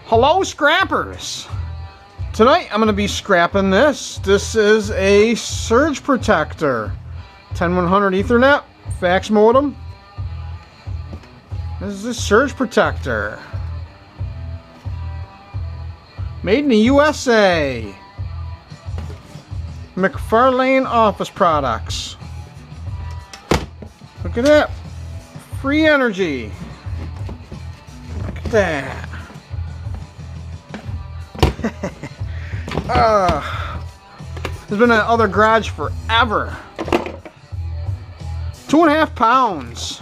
Hello, scrappers! Tonight I'm going to be scrapping this. This is a surge protector. 10100 Ethernet, fax modem. This is a surge protector. Made in the USA. Macfarlane office products. Look at that. Free energy. Look at that. There's been that other garage forever. 2.5 pounds.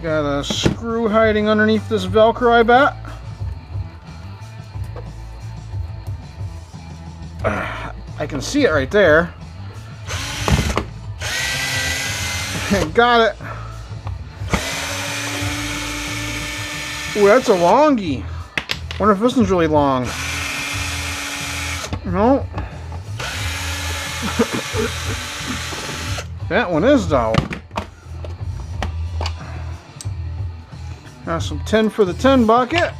Got a screw hiding underneath this Velcro, I bet. I can see it right there. Got it. Ooh, that's a longie. Wonder if this one's really long. No. That one is, though. Got some tin for the tin bucket.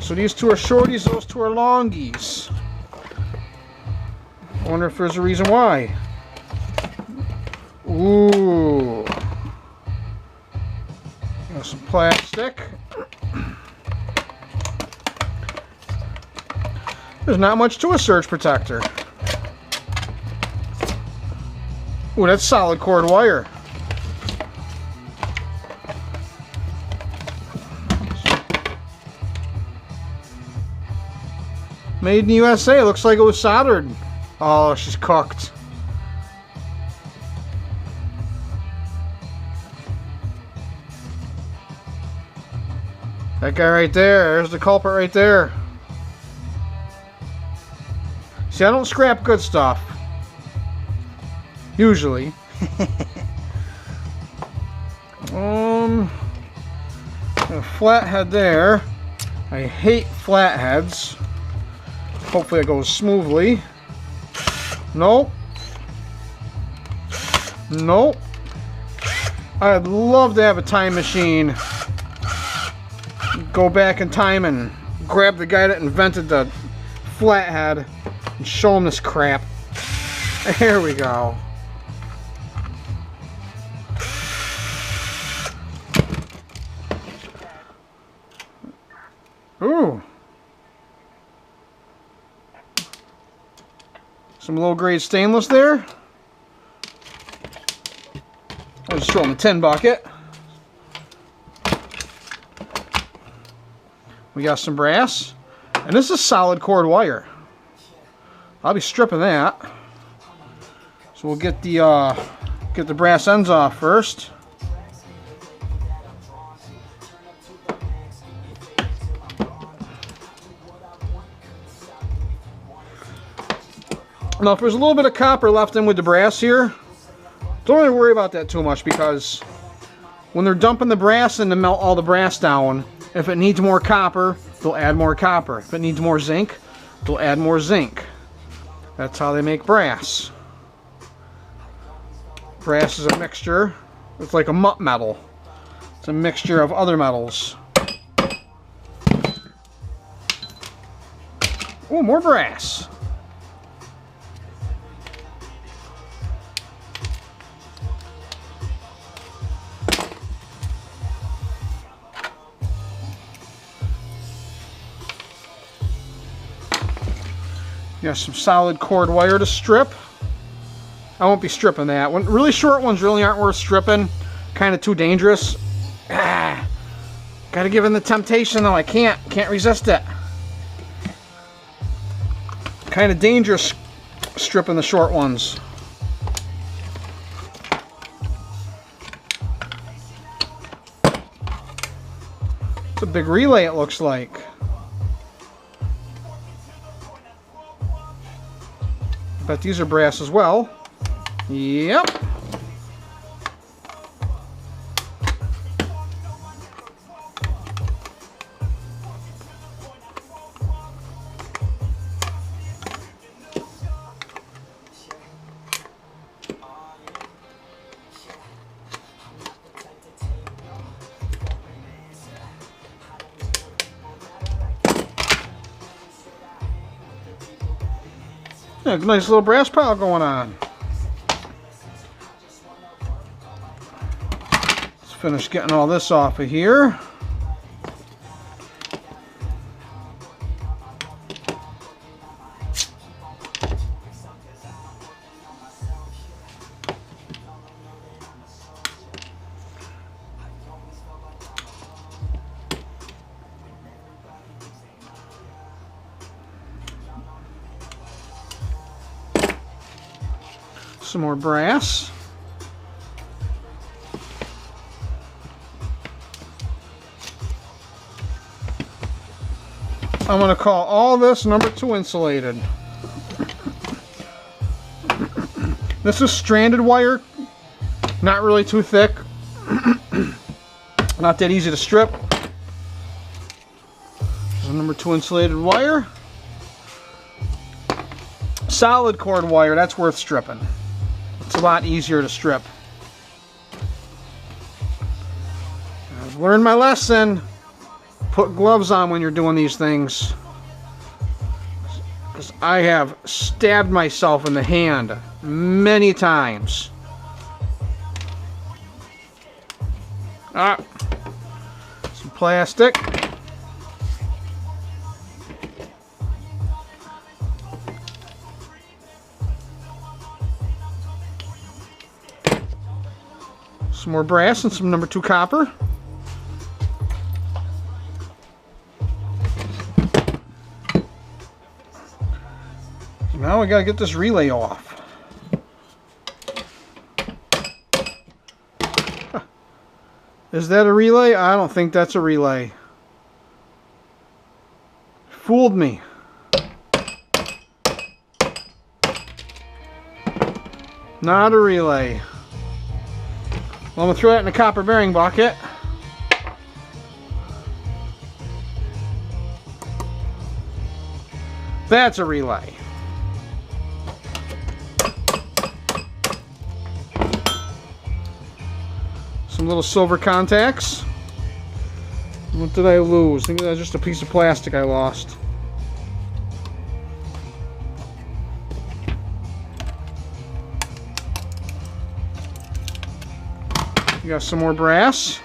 So these two are shorties, those two are longies. I wonder if there's a reason why. Ooh. Got some plastic. There's not much to a surge protector. Ooh, that's solid cord wire. Made in the USA. Looks like it was soldered. Oh, she's cooked. That guy right there. There's the culprit right there. See, I don't scrap good stuff. Usually. A flathead there. I hate flatheads. Hopefully it goes smoothly. Nope. Nope. I'd love to have a time machine. Go back in time and grab the guy that invented the flathead and show him this crap. There we go. Ooh. Some low grade stainless there. I'll just throw in the tin bucket. We got some brass. And this is solid cord wire. I'll be stripping that. So we'll get the brass ends off first. Now, if there's a little bit of copper left in with the brass here, don't really worry about that too much, because when they're dumping the brass in to melt all the brass down, if it needs more copper, they'll add more copper. If it needs more zinc, they'll add more zinc. That's how they make brass. Brass is a mixture. It's like a mutt metal. It's a mixture of other metals. Ooh, more brass. You got some solid cord wire to strip. I won't be stripping that. Really short ones really aren't worth stripping. Kind of too dangerous. Gotta give in the temptation though. I can't resist it. Kind of dangerous stripping the short ones. It's a big relay, it looks like. Bet these are brass as well. Yep. Yeah, nice little brass pile going on. Let's finish getting all this off of here. Some more brass. I'm going to call all this number 2 insulated. This is stranded wire, not really too thick, not that easy to strip. This is number 2 insulated wire. Solid cord wire, that's worth stripping. It's a lot easier to strip. I've learned my lesson. Put gloves on when you're doing these things, because I have stabbed myself in the hand many times. Some plastic. Some more brass and some number 2 copper. Now we gotta get this relay off. Is that a relay? I don't think that's a relay. Fooled me. Not a relay. Well, I'm going to throw that in the copper bearing bucket. That's a relay. Some little silver contacts. What did I lose? I think that was just a piece of plastic I lost. You got some more brass.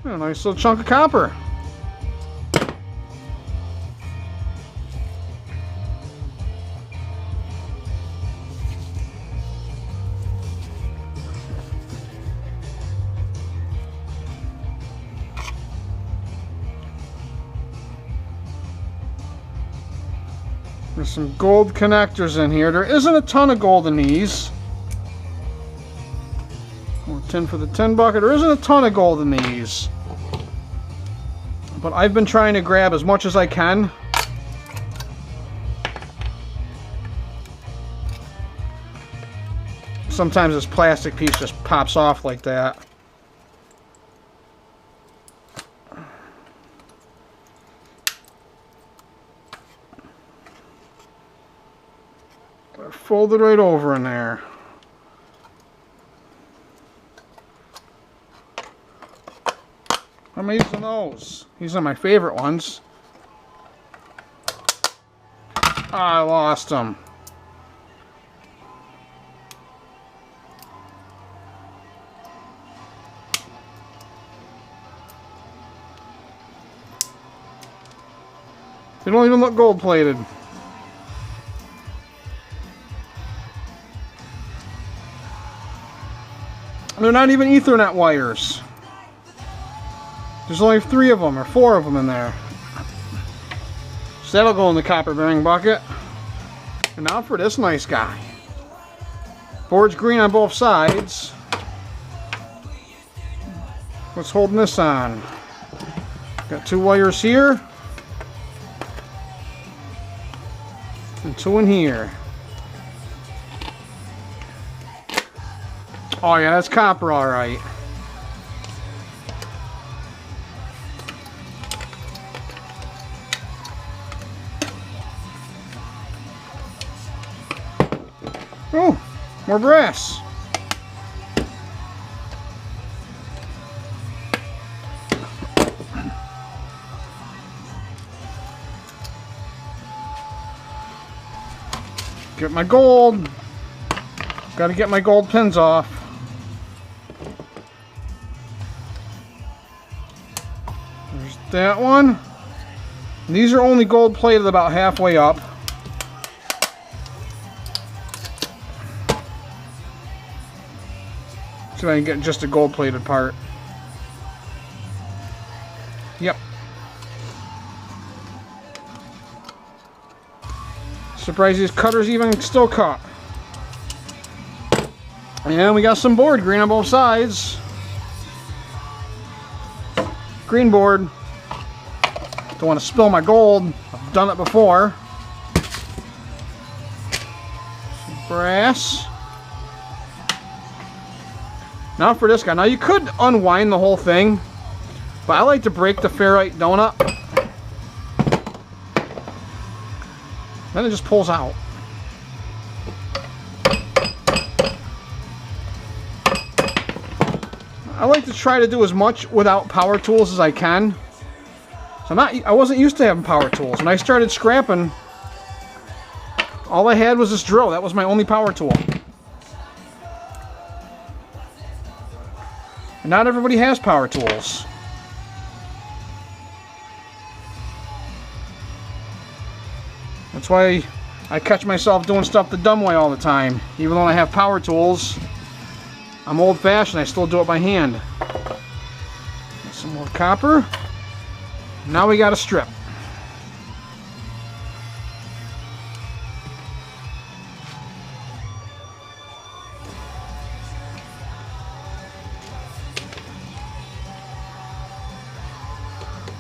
A nice little chunk of copper. There's some gold connectors in here. There isn't a ton of gold in these. More tin for the tin bucket. There isn't a ton of gold in these. But I've been trying to grab as much as I can. Sometimes this plastic piece just pops off like that. Fold it right over in there. How am I using those? These are my favorite ones. I lost them. They don't even look gold plated. They're not even Ethernet wires. There's only 3 of them or 4 of them in there. So that'll go in the copper bearing bucket. And now for this nice guy. Board's green on both sides. What's holding this on? Got 2 wires here. And 2 in here. Oh yeah, that's copper alright. Oh, more brass. Get my gold. Got to get my gold pins off. There's that one. And these are only gold plated about halfway up. See if I can get just a gold plated part. Yep. Surprised these cutters even still cut. And we got some board green on both sides. Green board. Don't want to spill my gold. I've done it before. Some brass. Now for this guy. Now you could unwind the whole thing, but I like to break the ferrite donut. Then it just pulls out. I like to try to do as much without power tools as I can. So I wasn't used to having power tools. When I started scrapping, all I had was this drill. That was my only power tool. And not everybody has power tools. That's why I catch myself doing stuff the dumb way all the time. Even though I have power tools, I'm old-fashioned. I still do it by hand. Get some more copper. Now we got a strip.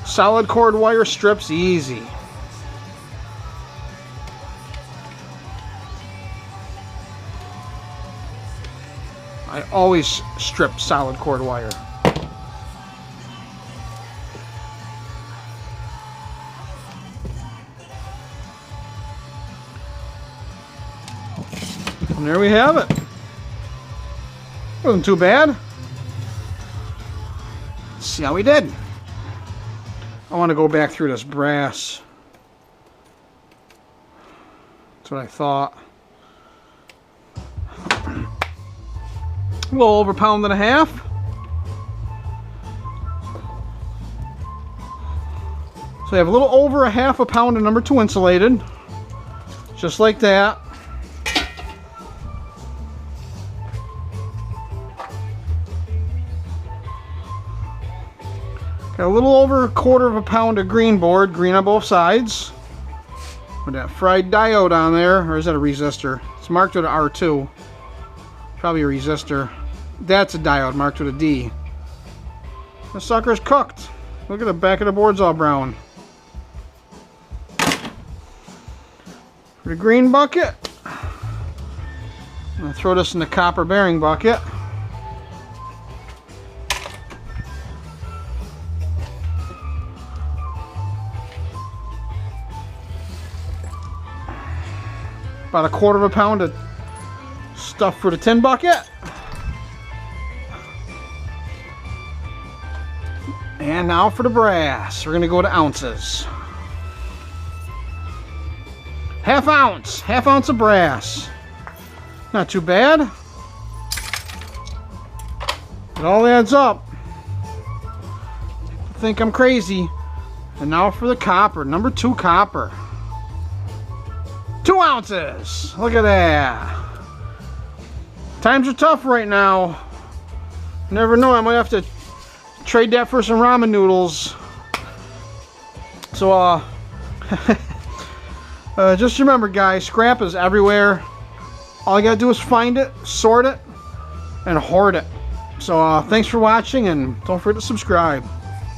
Solid cord wire strips, easy. I always strip solid cord wire. And there we have it. Wasn't too bad. Let's see how we did. I want to go back through this brass. That's what I thought. A little over £1.5 pounds. So I have a little over ½ a pound of number 2 insulated. Just like that. Got a little over ¼ pound of green board, green on both sides. With that fried diode on there, or is that a resistor? It's marked with an R2. Probably a resistor. That's a diode marked with a D. The sucker's cooked. Look at the back of the board's all brown. For the green bucket, I'm going to throw this in the copper bearing bucket. About ¼ pound of stuff for the tin bucket. And now for the brass. We're going to go to ounces. ½ ounce. ½ ounce of brass. Not too bad. It all adds up. I think I'm crazy. And now for the copper. Number 2 copper. 2 ounces. Look at that. Times are tough right now. Never know. I might have to trade that for some ramen noodles. So, just remember, guys, scrap is everywhere. All you gotta do is find it, sort it, and hoard it. So, thanks for watching, and don't forget to subscribe.